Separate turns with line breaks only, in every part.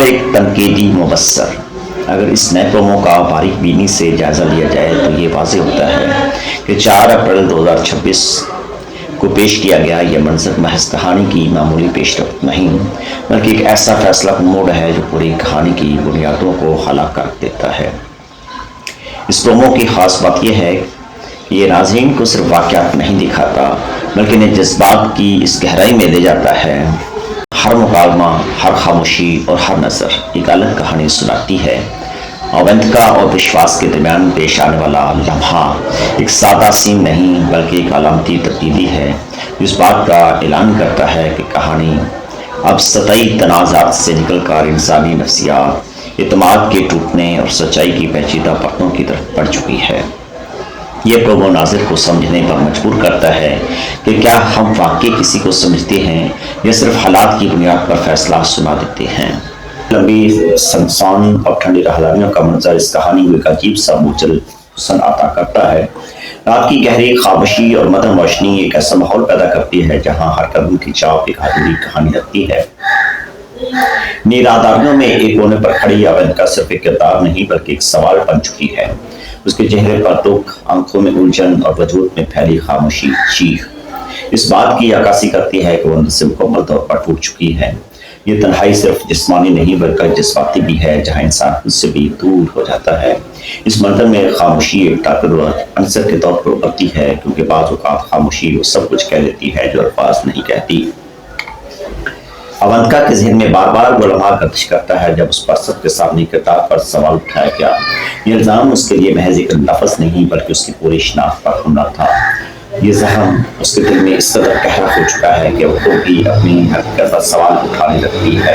ایک تنقیدی مبصر۔ اگر اس نئے پرومو کا باریک بینی سے جائزہ لیا جائے تو یہ واضح ہوتا ہے کہ 4 اپریل 2026 کو پیش کیا گیا یہ منظر محض کہانی کی معمولی پیش رفت نہیں، بلکہ ایک ایسا فیصلہ کن موڑ ہے جو پوری کہانی کی بنیادوں کو خلا کر دیتا ہے۔ اس پرومو کی خاص بات یہ ہے کہ یہ ناظرین کو صرف واقعات نہیں دکھاتا بلکہ انہیں جذبات کی اس گہرائی میں لے جاتا ہے۔ ہر مکالمہ، ہر خاموشی اور ہر نظر ایک الگ کہانی سناتی ہے۔ اونتکا اور وشواس کے درمیان پیش آنے والا لمحہ ایک سادہ سین نہیں بلکہ ایک علامتی تبدیلی ہے جو اس بات کا اعلان کرتا ہے کہ کہانی اب سطحی تنازعات سے نکل کر انسانی نفسیات، اعتماد کے ٹوٹنے اور سچائی کی پیچیدہ پرتوں کی طرف بڑھ چکی ہے۔ یہ پرومو ناظر کو سمجھنے پر مجبور کرتا ہے کہ کیا ہم واقعی کسی کو سمجھتے ہیں یا صرف حالات کی بنیاد پر فیصلہ سنا دیتے ہیں۔ لمبی سنسان اور ٹھنڈی راہداریوں کا منظر اس کہانی کو ایک عجیب سا موچل حسن عطا کرتا ہے۔ رات کی گہری خاموشی اور مدھم روشنی ایک ایسا ماحول پیدا کرتی ہے جہاں ہر قدم کی چاپ ایک ادھوری کہانی لگتی ہے۔ راہداریوں میں ایک کونے پر کھڑی اونتکا صرف ایک کردار نہیں بلکہ ایک سوال بن چکی ہے۔ اس کے چہرے پر دکھ، آنکھوں میں الجھن اور وجود میں پھیلی خاموشی چیخ اس بات کی عکاسی کرتی ہے کہ وہ اندر سے مکمل طور پر ٹوٹ چکی ہے۔ یہ تنہائی صرف جسمانی نہیں بلکہ جذباتی بھی ہے جہاں انسان خود سے بھی دور ہو جاتا ہے۔ اس منظر میں خاموشی ایک طاقتور عنصر کے طور پر ابھرتی ہے کیونکہ بعض اوقات خاموشی وہ سب کچھ کہہ دیتی ہے جو الفاظ نہیں کہتی۔ اونتکا کے ذہن میں بار بار وہ لمحہ گردش کرتا ہے جب اس پر سب کے سامنے کردار پر سوال اٹھایا گیا۔ یہ الزام اس کے لیے محض ایک لفظ نہیں بلکہ اس کی پوری شناخت پر حملہ تھا۔ یہ زخم اس کے دل میں اس قدر گہرا ہو چکا ہے کہ وہ خود بھی اپنی حقیقت پر سوال اٹھانے لگتی ہے۔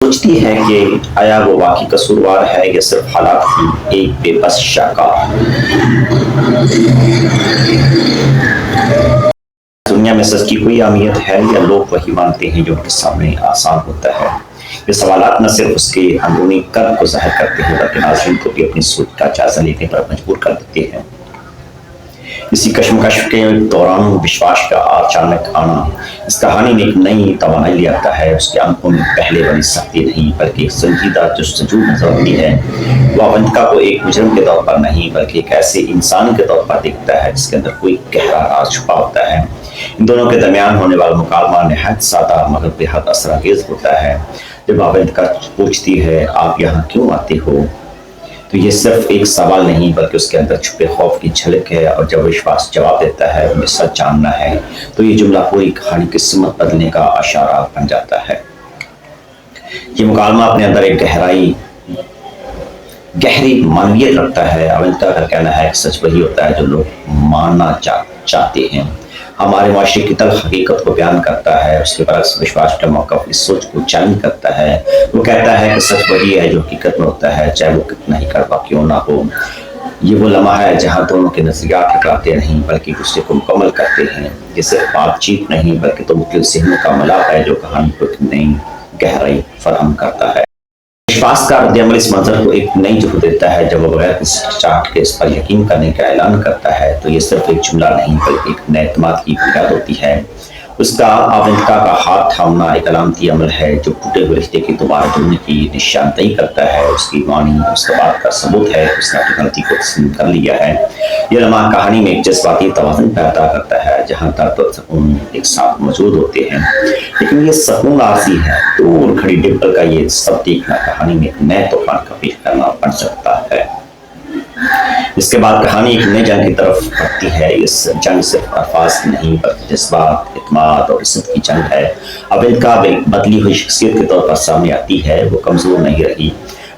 سوچتی ہے کہ آیا وہ واقعی قصوروار ہے یا صرف حالات کی ایک بے بس شاہکار۔ دنیا میں سچ کی کوئی اہمیت ہے یا لوگ وہی مانتے ہیں جو ان کے سامنے آسان ہوتا ہے؟ یہ سوالات نہ صرف اس کے اندرونی قلب کو ظاہر کرتے ہیں بلکہ ناظرین کو بھی اپنی سوچ کا جائزہ لینے پر مجبور کر دیتے ہیں۔ اسی کشمکش کے دوران وشواس کا اچانک آنا اس کہانی میں ایک نئی توانائی لے آتا ہے۔ اس کے آنکھوں میں پہلے والی سختی نہیں بلکہ ایک سنجیدہ جستجو نظر آتی ہے۔ وہ اونتکا کو ایک مجرم کے طور پر نہیں بلکہ ایک ایسے انسان کے طور پر دیکھتا ہے جس کے اندر کوئی گہرا راز چھپا ہوتا ہے۔ ان دونوں کے درمیان ہونے والا مکالمہ نہایت سادہ مگر بے حد اثر انگیز ہوتا ہے۔ جب اونتکا پوچھتی ہے آپ یہاں کیوں آتے ہو تو یہ صرف ایک سوال نہیں بلکہ اس کے اندر چھپے خوف کی جھلک ہے، اور جب وشواس جواب دیتا ہے مجھے سچ جاننا ہے تو یہ جملہ پوری کہانی کی سمت بدلنے کا اشارہ بن جاتا ہے۔ یہ مکالمہ اپنے اندر ایک گہری معنویت رکھتا ہے۔ اونتکا کا کہنا ہے کہ سچ وہی ہوتا ہے جو لوگ ماننا چاہتے ہیں۔ ہمارے معاشرے کی تلخ حقیقت کو بیان کرتا ہے۔ اس کے برعکس وشواس کا موقف اس سوچ کو چیلنج کرتا ہے۔ وہ کہتا ہے کہ سچ وہی ہے جو حقیقت میں ہوتا ہے چاہے وہ کتنا ہی کڑوا کیوں نہ ہو۔ یہ وہ لمحہ ہے جہاں دونوں کے نظریات ٹکراتے نہیں بلکہ دوسرے کو مکمل کرتے ہیں۔ یہ صرف بات چیت نہیں بلکہ تو مختلف ذہنوں کا ملاپ ہے جو کہانی کو ایک نئی گہرائی فراہم کرتا ہے۔ وشواس کا رد عمل اس منظر کو ایک نئی جہت دیتا ہے۔ جب وہ بغیر کسی چاٹ کے اس پر یقین کرنے کا اعلان کرتا ہے تو یہ صرف ایک جملہ نہیں بلکہ ایک نئے اعتماد کی بنیاد ہوتی ہے۔ اس کا اونتکا کا ہاتھ تھامنا ایک علامتی عمل ہے جو ٹوٹے ہوئے رشتے کی دوبارہ جڑنے کی نشاندہی کرتا ہے۔ اس کی ایمانی استقامت کا ثبوت ہے اس نے اپنی غلطی کو تسلیم کر لیا ہے۔ یہ لمحہ کہانی میں ایک جذباتی توازن پیدا کرتا ہے جہاں درد اور سکون ایک ساتھ موجود ہوتے ہیں، لیکن یہ سکون عارضی ہے۔ دور کھڑی ڈمپل کا یہ سب دیکھنا کہانی میں ایک نئے طوفان کا پیش کرنا بن سکتا ہے۔ اس کے بعد کہانی ایک نئی جنگ کی طرف بڑھتی ہے۔ اس جنگ صرف الفاظ نہیں بلکہ جذبات، اعتماد اور عزت کی جنگ ہے۔ اونتکا بدلی ہوئی شخصیت کے طور پر سامنے آتی ہے۔ وہ کمزور نہیں رہی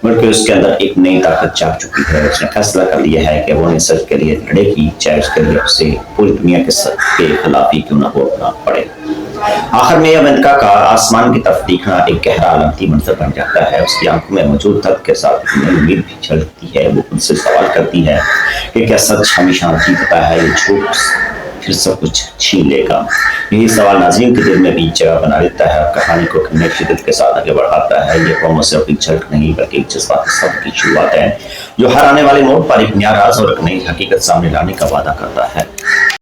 بلکہ اس کے اندر ایک نئی طاقت جاگ چکی ہے۔ اس نے فیصلہ کر لیا ہے کہ وہ انہیں سچ کے لیے لڑے گی چاہے اس کے لیے اسے پوری دنیا کے خلاف ہی کیوں نہ ہونا پڑے۔ آخر میں اونتکا کا آسمان کی طرف دیکھنا ایک گہرا علامتی منظر بن جاتا ہے۔ اس کی آنکھوں میں موجود درد کے ساتھ ایک نئی امید بھی جھلکتی ہے۔ وہ خود سے سوال کرتی ہے کہ کیا سچ ہمیشہ جیتتا ہے یا جھوٹ پھر سب کچھ چھین لے گا؟ یہی سوال ناظرین کے دل میں بھی جگہ بنا لیتا ہے اور کہانی کو نئی شدت کے ساتھ آگے بڑھاتا ہے۔ یہ پرومو صرف ایک جھلک نہیں بلکہ ایک جذباتی سفر کی شروعات ہے جو ہر آنے والے موڑ پر ایک نیا راز اور ایک نئی حقیقت سامنے لانے کا وعدہ کرتا ہے۔